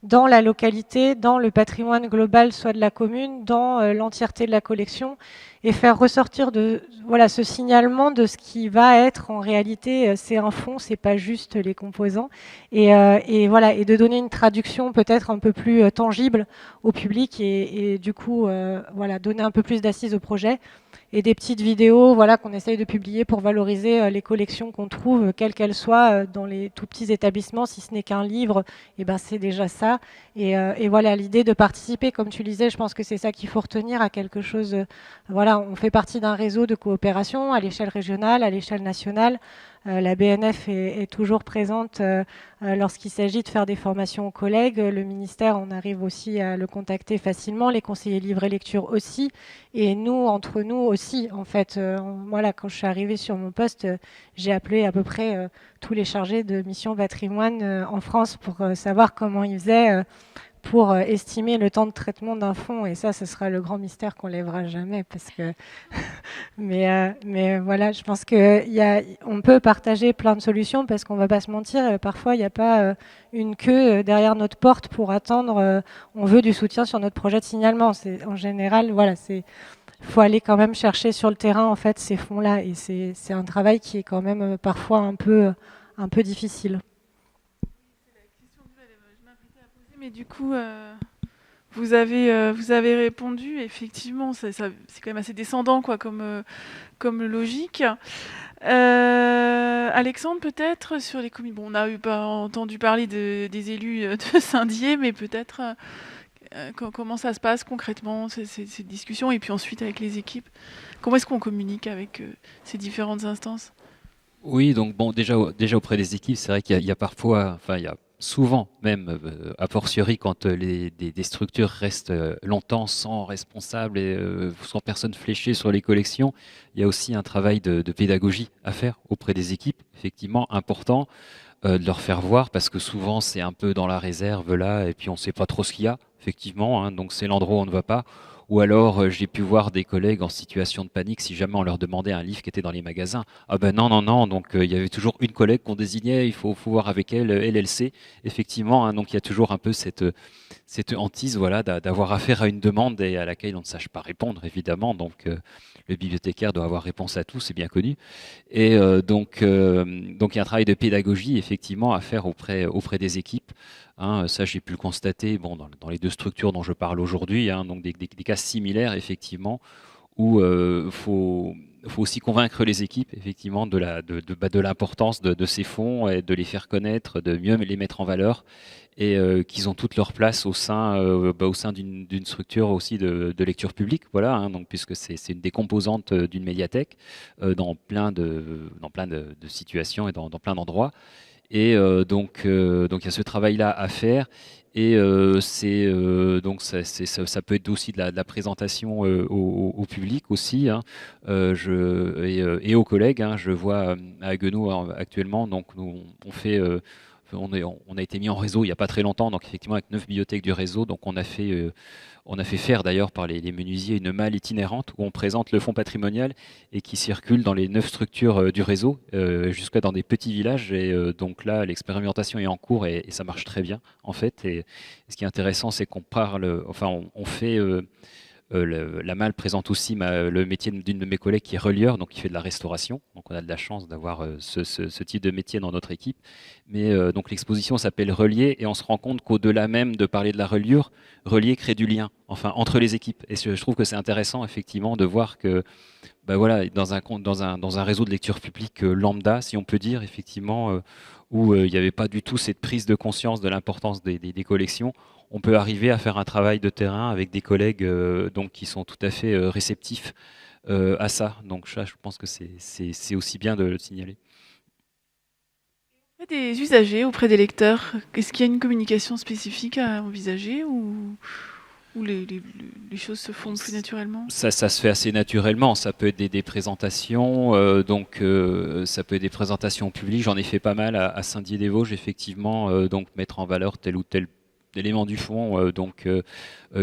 dans la localité, dans le patrimoine global, soit de la commune, dans l'entièreté de la collection, et faire ressortir ce signalement de ce qui va être en réalité, c'est un fond, c'est pas juste les composants, et de donner une traduction peut-être un peu plus tangible au public, et du coup, donner un peu plus d'assises au projet. et des petites vidéos, voilà, qu'on essaye de publier pour valoriser les collections qu'on trouve, quelles qu'elles soient, dans les tout petits établissements. Si ce n'est qu'un livre, et ben c'est déjà ça. Et voilà, l'idée de participer, comme tu le disais, je pense que c'est ça qu'il faut retenir, à quelque chose. Voilà, on fait partie d'un réseau de coopération à l'échelle régionale, à l'échelle nationale. La BNF est toujours présente lorsqu'il s'agit de faire des formations aux collègues. Le ministère, on arrive aussi à le contacter facilement, les conseillers livre et lecture aussi, et nous, entre nous aussi, en fait. Voilà, quand je suis arrivée sur mon poste, j'ai appelé à peu près tous les chargés de mission patrimoine en France pour savoir comment ils faisaient pour estimer le temps de traitement d'un fonds, et ça, ce sera le grand mystère qu'on lèvera jamais, parce que mais voilà, je pense qu'on peut partager plein de solutions, parce qu'on va pas se mentir, parfois il n'y a pas une queue derrière notre porte pour attendre, on veut du soutien sur notre projet de signalement. C'est en général, voilà, faut aller quand même chercher sur le terrain, en fait, ces fonds-là, et c'est un travail qui est quand même parfois un peu difficile. Mais du coup, vous avez répondu. Effectivement, c'est quand même assez descendant, quoi, comme logique. Alexandre, peut-être sur les communes. Bon, on n'a pas entendu parler des élus de Saint-Dié, mais peut-être comment ça se passe concrètement, ces discussions, et puis ensuite avec les équipes. Comment est-ce qu'on communique avec ces différentes instances? Oui, donc bon, déjà auprès des équipes, c'est vrai qu'il y a parfois, enfin il y a souvent même, a fortiori quand des structures restent longtemps sans responsable et sans personne fléchée sur les collections, il y a aussi un travail de pédagogie à faire auprès des équipes, effectivement important, de leur faire voir, parce que souvent c'est un peu dans la réserve là, et puis on ne sait pas trop ce qu'il y a, effectivement, hein, donc c'est l'endroit où on ne va pas. Ou alors, j'ai pu voir des collègues en situation de panique si jamais on leur demandait un livre qui était dans les magasins. Ah ben non, non, non. Donc, il y avait toujours une collègue qu'on désignait. Il faut voir avec elle. Elle sait. Effectivement, hein, donc il y a toujours un peu cette hantise, voilà, d'avoir affaire à une demande et à laquelle on ne sache pas répondre, évidemment. Donc, le bibliothécaire doit avoir réponse à tout, c'est bien connu. Et donc, il y a un travail de pédagogie, effectivement, à faire auprès des équipes. Hein, ça, j'ai pu le constater, bon, dans les deux structures dont je parle aujourd'hui, hein, donc des cas similaires, effectivement, où faut aussi convaincre les équipes, effectivement, de l'importance de ces fonds, et de les faire connaître, de mieux les mettre en valeur, et qu'ils ont toute leur place au sein d'une structure aussi de lecture publique, voilà, hein, donc, puisque c'est une des composantes d'une médiathèque, dans plein de situations et dans plein d'endroits. Et donc il y a ce travail-là à faire, et donc ça peut être aussi de la présentation au public aussi, hein, et aux collègues, hein. Je vois à Haguenau actuellement, donc on a été mis en réseau il n'y a pas très longtemps, donc effectivement avec 9 bibliothèques du réseau, donc on a fait faire d'ailleurs par les menuisiers une malle itinérante où on présente le fonds patrimonial et qui circule dans les 9 structures du réseau, jusqu'à dans des petits villages. Et donc là, l'expérimentation est en cours, et ça marche très bien en fait. Et ce qui est intéressant, c'est qu'on parle, enfin on fait... la malle présente aussi le métier d'une de mes collègues qui est relieur, donc qui fait de la restauration. Donc on a de la chance d'avoir ce type de métier dans notre équipe. Mais donc l'exposition s'appelle Relier, et on se rend compte qu'au-delà même de parler de la reliure, Relier crée du lien, enfin entre les équipes. Et je trouve que c'est intéressant, effectivement, de voir que voilà, dans un réseau de lecture publique lambda, si on peut dire, effectivement, où il n'y avait pas du tout cette prise de conscience de l'importance des collections, on peut arriver à faire un travail de terrain avec des collègues donc, qui sont tout à fait réceptifs à ça. Donc ça, je pense que c'est aussi bien de le signaler. Auprès des usagers, auprès des lecteurs, est-ce qu'il y a une communication spécifique à envisager, ou les choses se font plus naturellement? Ça se fait assez naturellement. Ça peut être des présentations, ça peut être des présentations publiques. J'en ai fait pas mal à Saint-Dié-des-Vosges, effectivement, donc mettre en valeur tel ou tel élément du fond,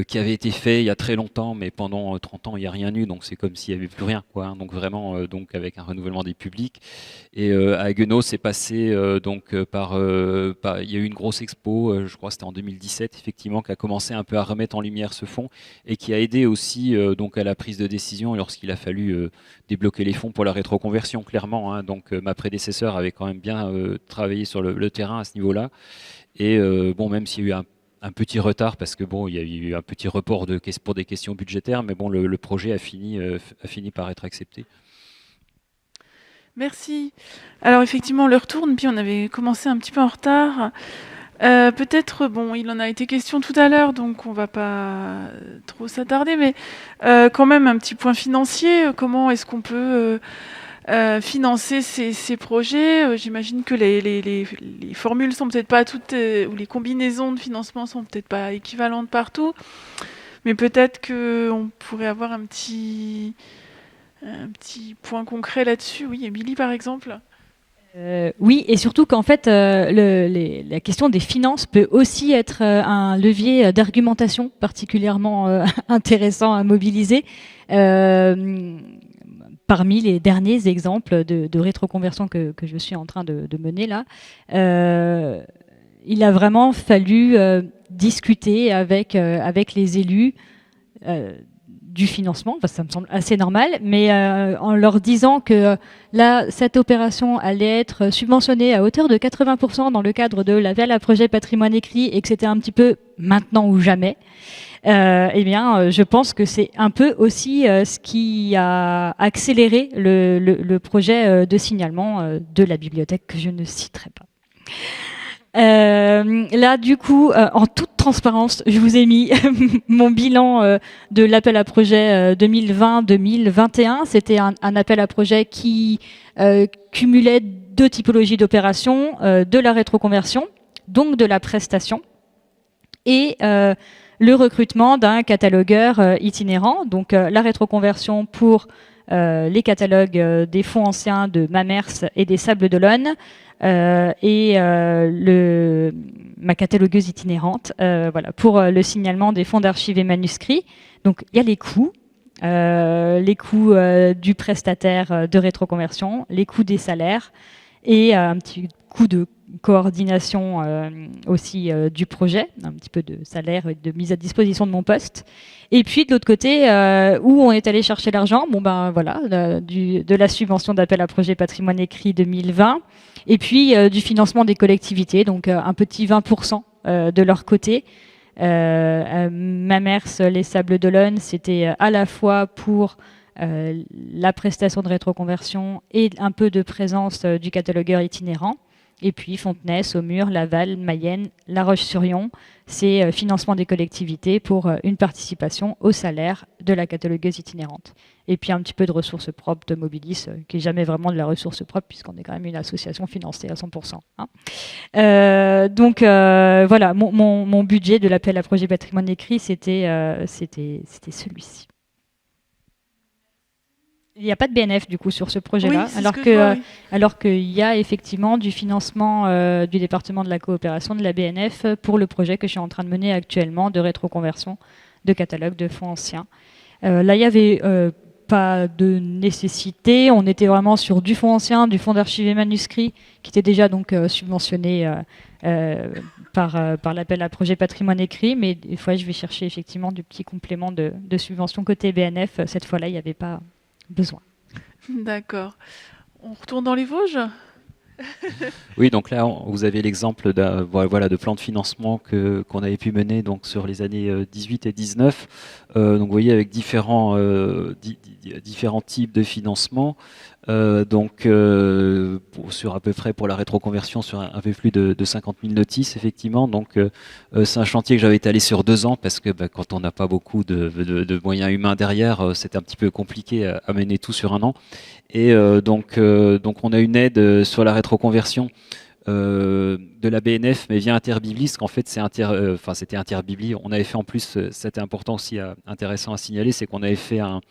qui avait été fait il y a très longtemps, mais pendant 30 ans il n'y a rien eu, donc c'est comme s'il n'y avait plus rien, quoi, hein. Donc vraiment, donc avec un renouvellement des publics. Et à Haguenau, c'est passé il y a eu une grosse expo, je crois que c'était en 2017, effectivement, qui a commencé un peu à remettre en lumière ce fonds, et qui a aidé aussi donc à la prise de décision lorsqu'il a fallu débloquer les fonds pour la rétroconversion, clairement, hein. Donc ma prédécesseur avait quand même bien travaillé sur le terrain à ce niveau-là. Et bon, même s'il y a eu un petit retard parce que bon, il y a eu un petit report pour des questions budgétaires, mais bon, le projet a fini par être accepté. Merci. Alors effectivement, l'heure tourne, puis on avait commencé un petit peu en retard. Peut-être, bon, il en a été question tout à l'heure, donc on va pas trop s'attarder, mais quand même un petit point financier. Comment est-ce qu'on peut financer ces projets? J'imagine que les formules sont peut-être pas toutes, ou les combinaisons de financement sont peut-être pas équivalentes partout, mais peut-être qu'on pourrait avoir un petit point concret là-dessus. Oui, Émilie, par exemple. Oui, et surtout qu'en fait, la question des finances peut aussi être un levier d'argumentation particulièrement intéressant à mobiliser. Parmi les derniers exemples de rétroconversion que je suis en train de mener là, il a vraiment fallu discuter avec les élus du financement, ça me semble assez normal, mais en leur disant que là, cette opération allait être subventionnée à hauteur de 80% dans le cadre de l'appel à projet patrimoine écrit et que c'était un petit peu maintenant ou jamais, eh bien, je pense que c'est un peu aussi ce qui a accéléré le projet de signalement de la bibliothèque que je ne citerai pas. Là, du coup, en toute transparence, je vous ai mis mon bilan de l'appel à projet 2020-2021. C'était un appel à projet qui cumulait 2 typologies d'opérations, de la rétroconversion, donc de la prestation, et le recrutement d'un catalogueur itinérant, donc la rétroconversion pour les catalogues des fonds anciens de Mamers et des Sables d'Olonne, et ma catalogueuse itinérante, voilà, pour le signalement des fonds d'archives et manuscrits. Donc il y a les coûts du prestataire de rétroconversion, les coûts des salaires et un petit coût de coordination aussi du projet, un petit peu de salaire et de mise à disposition de mon poste. Et puis de l'autre côté, où on est allé chercher l'argent, bon ben voilà, de la subvention d'appel à projet patrimoine écrit 2020, et puis du financement des collectivités, donc un petit 20% de leur côté. Mamers, les Sables d'Olonne, c'était à la fois pour la prestation de rétroconversion et un peu de présence du catalogueur itinérant. Et puis Fontenay, Saumur, Laval, Mayenne, La Roche-sur-Yon, c'est financement des collectivités pour une participation au salaire de la catalogueuse itinérante. Et puis un petit peu de ressources propres de Mobilis, qui n'est jamais vraiment de la ressource propre, puisqu'on est quand même une association financée à 100%. Hein. Donc voilà, mon budget de l'appel à projet patrimoine écrit, c'était celui-ci. Il n'y a pas de BNF du coup sur ce projet-là, oui, alors qu'il y a effectivement du financement du département de la coopération de la BNF pour le projet que je suis en train de mener actuellement de rétroconversion de catalogue de fonds anciens. Là, il n'y avait pas de nécessité, on était vraiment sur du fonds ancien, du fonds d'archives et manuscrits qui était déjà donc subventionné par l'appel à projet patrimoine écrit, mais des fois je vais chercher effectivement du petit complément de subvention côté BNF. Cette fois-là, il n'y avait pas besoin. D'accord. On retourne dans les Vosges. Oui, donc là, vous avez l'exemple de plan de financement qu'on avait pu mener donc, sur les années 18 et 19. Donc vous voyez, avec différents types de financement. Sur à peu près pour la rétroconversion sur un peu plus de 50 000 notices, effectivement. Donc c'est un chantier que j'avais étalé sur 2 ans parce que quand on n'a pas beaucoup de moyens humains derrière, c'est un petit peu compliqué à mener tout sur un an. Et donc on a une aide sur la rétroconversion de la BNF, mais via Interbibli, parce qu'en fait c'était Interbibli. On avait fait en plus, c'était important aussi, intéressant à signaler, c'est qu'on avait fait un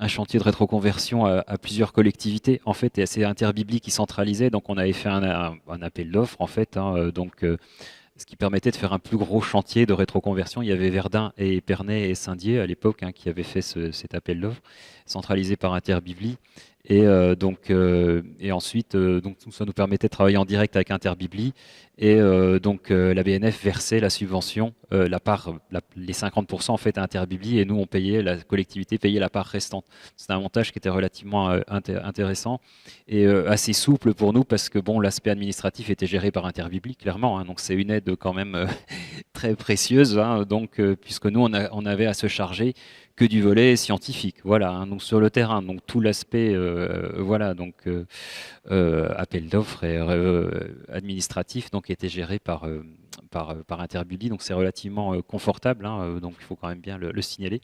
chantier de rétroconversion à plusieurs collectivités, en fait, et c'est Interbibli qui centralisait, donc on avait fait un appel d'offres, en fait, ce qui permettait de faire un plus gros chantier de rétroconversion. Il y avait Verdun et Épernay et Saint-Dié à l'époque qui avaient fait cet appel d'offres, centralisé par Interbibli. Et ensuite, donc ça nous permettait de travailler en direct avec Interbibli. Et la BNF versait la subvention, les 50% en fait à Interbibli, et nous on payait, la collectivité payait la part restante. C'était un montage qui était relativement intéressant et assez souple pour nous parce que bon, l'aspect administratif était géré par Interbibli clairement. Hein, donc c'est une aide quand même très précieuse, hein, donc puisque nous on avait à se charger que du volet scientifique, voilà, hein, donc sur le terrain, donc tout l'aspect, voilà, donc appel d'offres et administratif, donc était géré par Interbuddy, donc c'est relativement confortable, hein, donc il faut quand même bien le signaler.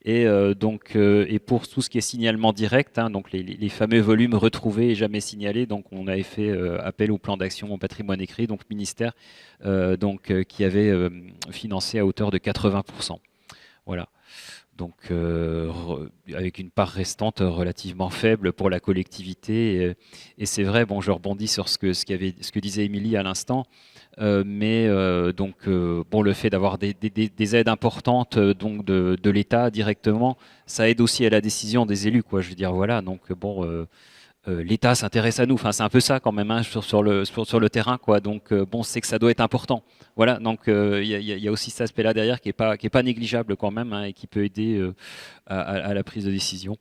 Et et pour tout ce qui est signalement direct, hein, donc les fameux volumes retrouvés et jamais signalés, donc on avait fait appel au plan d'action au patrimoine écrit, donc ministère, qui avait financé à hauteur de 80%. Voilà. Donc, avec une part restante relativement faible pour la collectivité. Et c'est vrai, bon, je rebondis sur ce que disait Émilie à l'instant, mais bon, le fait d'avoir des aides importantes donc de l'État directement, ça aide aussi à la décision des élus, quoi. Je veux dire, voilà. Donc, bon. L'État s'intéresse à nous, enfin c'est un peu ça quand même, hein, sur le terrain, quoi. Donc bon, c'est que ça doit être important. Voilà, donc y a aussi cet aspect-là derrière qui est pas négligeable quand même, hein, et qui peut aider à la prise de décision.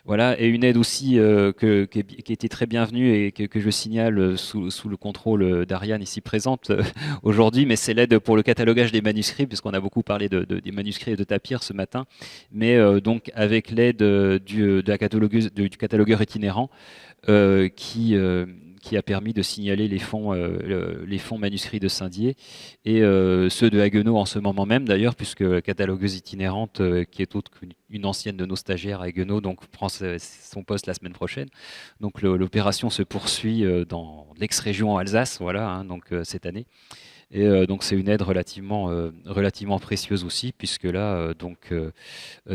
Voilà, et une aide aussi qui était très bienvenue et que je signale sous le contrôle d'Ariane ici présente aujourd'hui, mais c'est l'aide pour le catalogage des manuscrits, puisqu'on a beaucoup parlé des manuscrits et de Tapir ce matin, mais donc avec l'aide du catalogueur itinérant qui a permis de signaler les fonds manuscrits de Saint-Dié et ceux de Haguenau en ce moment même d'ailleurs, puisque catalogueuse itinérante, qui est autre qu'une ancienne de nos stagiaires à Haguenau, donc prend son poste la semaine prochaine. Donc l'opération se poursuit dans l'ex-région Alsace, voilà, hein, donc cette année. Et donc c'est une aide relativement précieuse aussi, puisque là,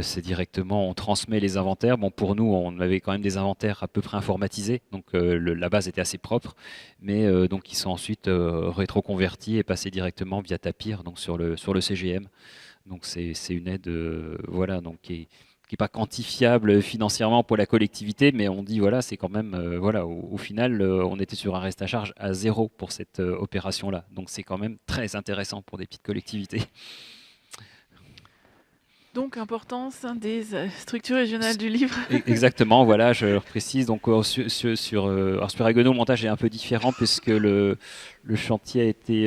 c'est directement, on transmet les inventaires. Bon, pour nous, on avait quand même des inventaires à peu près informatisés, donc la base était assez propre, mais donc ils sont ensuite rétroconvertis et passés directement via Tapir, donc sur le CGM. Donc c'est une aide, voilà, donc qui est pas quantifiable financièrement pour la collectivité, mais on dit voilà, c'est quand même voilà, au final, on était sur un reste à charge à 0 pour cette opération-là. Donc c'est quand même très intéressant pour des petites collectivités. Donc, importance des structures régionales du livre. Exactement, voilà, je le précise. Donc, sur Haguenau, le montage est un peu différent puisque le chantier a été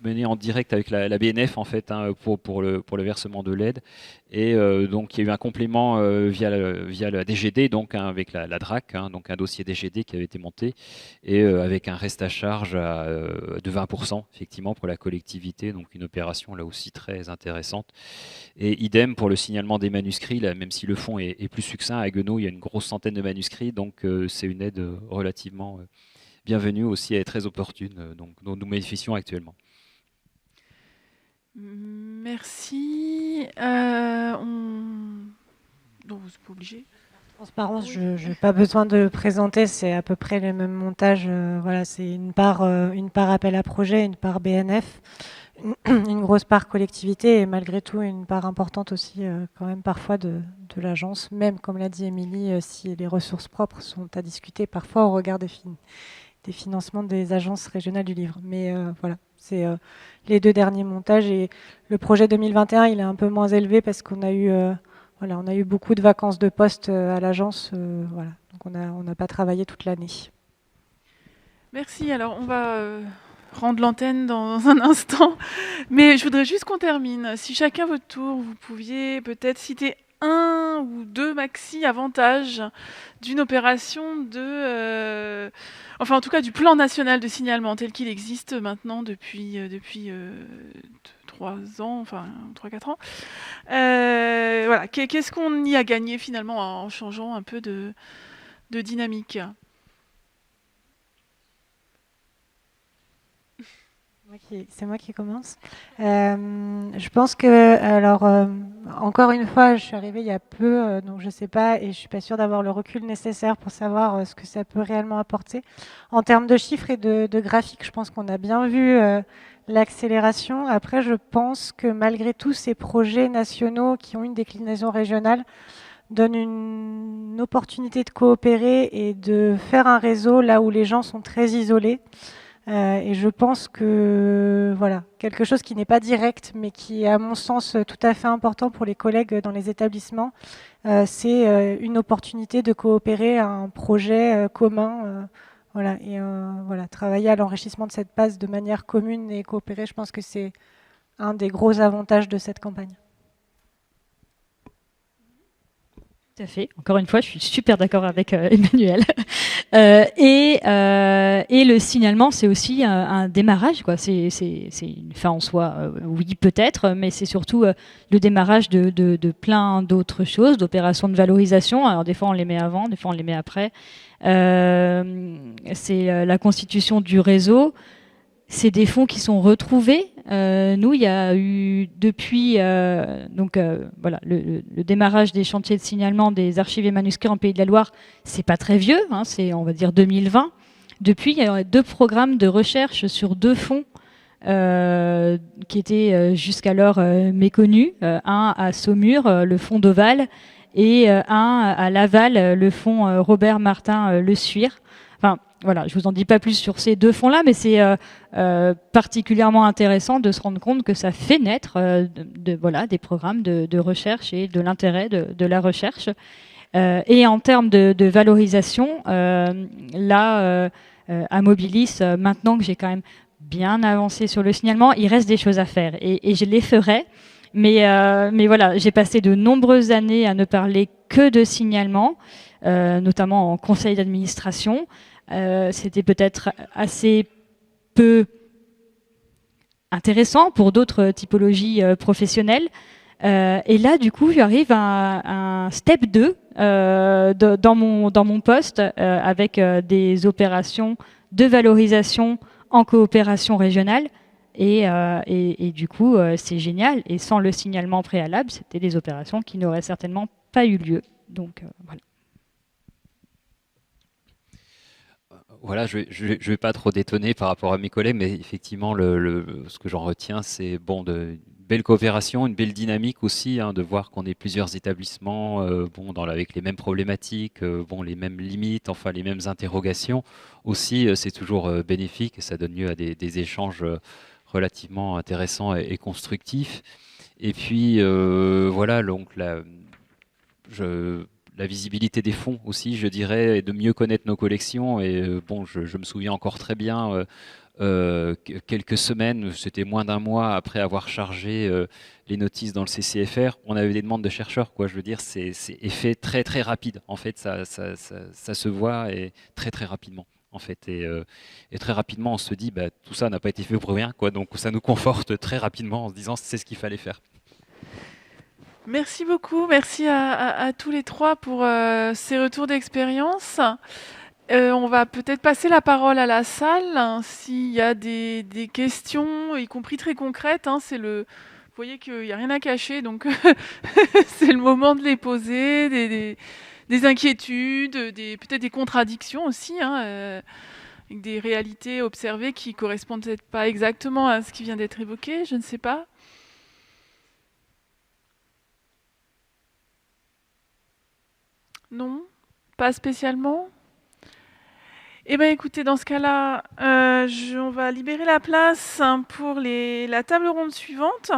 mené en direct avec la BNF en fait, hein, pour le versement de l'aide. Et donc il y a eu un complément via la DGD, donc hein, avec la DRAC, hein, donc un dossier DGD qui avait été monté, et avec un reste à charge de 20% effectivement pour la collectivité, donc une opération là aussi très intéressante. Et idem pour le signalement des manuscrits, là, même si le fond est plus succinct, à Haguenau il y a une grosse centaine de manuscrits, donc c'est une aide relativement bienvenue aussi et très opportune, donc dont nous bénéficions actuellement. Merci. Non, vous n'êtes pas obligé. Transparence, je n'ai pas besoin de le présenter, c'est à peu près le même montage. Voilà, c'est une part appel à projet, une part BNF, une grosse part collectivité et malgré tout une part importante aussi quand même parfois de l'agence, même comme l'a dit Émilie, si les ressources propres sont à discuter parfois au regard des financements des agences régionales du livre. Mais voilà, c'est les 2 derniers montages et le projet 2021 il est un peu moins élevé parce qu'on a eu on a eu beaucoup de vacances de poste à l'agence, voilà. Donc on n'a pas travaillé toute l'année. Merci. Alors on va rendre l'antenne dans un instant, mais je voudrais juste qu'on termine. Si chacun votre tour, vous pouviez peut-être citer 1 ou 2 maxi avantages d'une opération enfin en tout cas du plan national de signalement tel qu'il existe maintenant depuis 3 ans, enfin 3-4 ans. Voilà, qu'est-ce qu'on y a gagné finalement en changeant un peu de dynamique? C'est moi qui commence. Je pense que, alors, encore une fois, je suis arrivée il y a peu, donc je ne sais pas, et je ne suis pas sûre d'avoir le recul nécessaire pour savoir ce que ça peut réellement apporter. En termes de chiffres et de graphiques, je pense qu'on a bien vu l'accélération. Après, je pense que malgré tous ces projets nationaux qui ont une déclinaison régionale, donnent une opportunité de coopérer et de faire un réseau là où les gens sont très isolés. Et je pense que voilà, quelque chose qui n'est pas direct, mais qui est à mon sens tout à fait important pour les collègues dans les établissements, c'est une opportunité de coopérer à un projet commun Voilà, et voilà, travailler à l'enrichissement de cette base de manière commune et coopérée, je pense que c'est un des gros avantages de cette campagne. Tout à fait. Encore une fois, je suis super d'accord avec Emmanuel. Et le signalement, c'est aussi un démarrage, quoi. C'est une fin en soi, oui peut-être, mais c'est surtout le démarrage de plein d'autres choses, d'opérations de valorisation. Alors des fois on les met avant, des fois on les met après. C'est la constitution du réseau. C'est des fonds qui sont retrouvés. Nous, il y a eu depuis voilà, le démarrage des chantiers de signalement des archives et manuscrits en Pays de la Loire. C'est pas très vieux, hein, c'est on va dire 2020. Depuis, il y a 2 programmes de recherche sur 2 fonds qui étaient jusqu'alors méconnus. Un à Saumur, le fonds d'Oval, et un à Laval, le fonds Robert Martin Le Suire. Enfin, voilà, je vous en dis pas plus sur ces 2 fonds-là, mais c'est particulièrement intéressant de se rendre compte que ça fait naître voilà, des programmes de recherche et de l'intérêt de la recherche. Et en termes de valorisation, là, à Mobilis, maintenant que j'ai quand même bien avancé sur le signalement, il reste des choses à faire et je les ferai. Mais voilà, j'ai passé de nombreuses années à ne parler que de signalement, notamment en conseil d'administration. C'était peut-être assez peu intéressant pour d'autres typologies professionnelles. Et là, du coup, j'arrive à un step 2 dans mon poste avec des opérations de valorisation en coopération régionale. Et du coup, c'est génial. Et sans le signalement préalable, c'était des opérations qui n'auraient certainement pas eu lieu. Donc, voilà. Voilà, je vais pas trop détonner par rapport à mes collègues, mais effectivement, ce que j'en retiens, c'est bon, une belle coopération, une belle dynamique aussi, hein, de voir qu'on est plusieurs établissements, avec les mêmes problématiques, les mêmes limites, enfin les mêmes interrogations. Aussi, c'est toujours bénéfique et ça donne lieu à des échanges relativement intéressants et constructifs. Et puis, voilà, donc la visibilité des fonds aussi, je dirais, et de mieux connaître nos collections. Et je me souviens encore très bien, quelques semaines, c'était moins d'un mois après avoir chargé les notices dans le CCFR, on avait des demandes de chercheurs, quoi. Je veux dire, c'est fait très très rapide. En fait, ça se voit et très très rapidement. En fait, et très rapidement, on se dit, tout ça n'a pas été fait pour rien, quoi. Donc, ça nous conforte très rapidement en se disant, c'est ce qu'il fallait faire. Merci beaucoup, merci à tous les 3 pour ces retours d'expérience. On va peut-être passer la parole à la salle, hein, s'il y a des questions, y compris très concrètes. Hein, vous voyez qu'il n'y a rien à cacher, donc c'est le moment de les poser, des inquiétudes, peut-être des contradictions aussi, hein, avec des réalités observées qui correspondent peut-être pas exactement à ce qui vient d'être évoqué, je ne sais pas. Non, pas spécialement. Eh bien, écoutez, dans ce cas-là, on va libérer la place pour la table ronde suivante.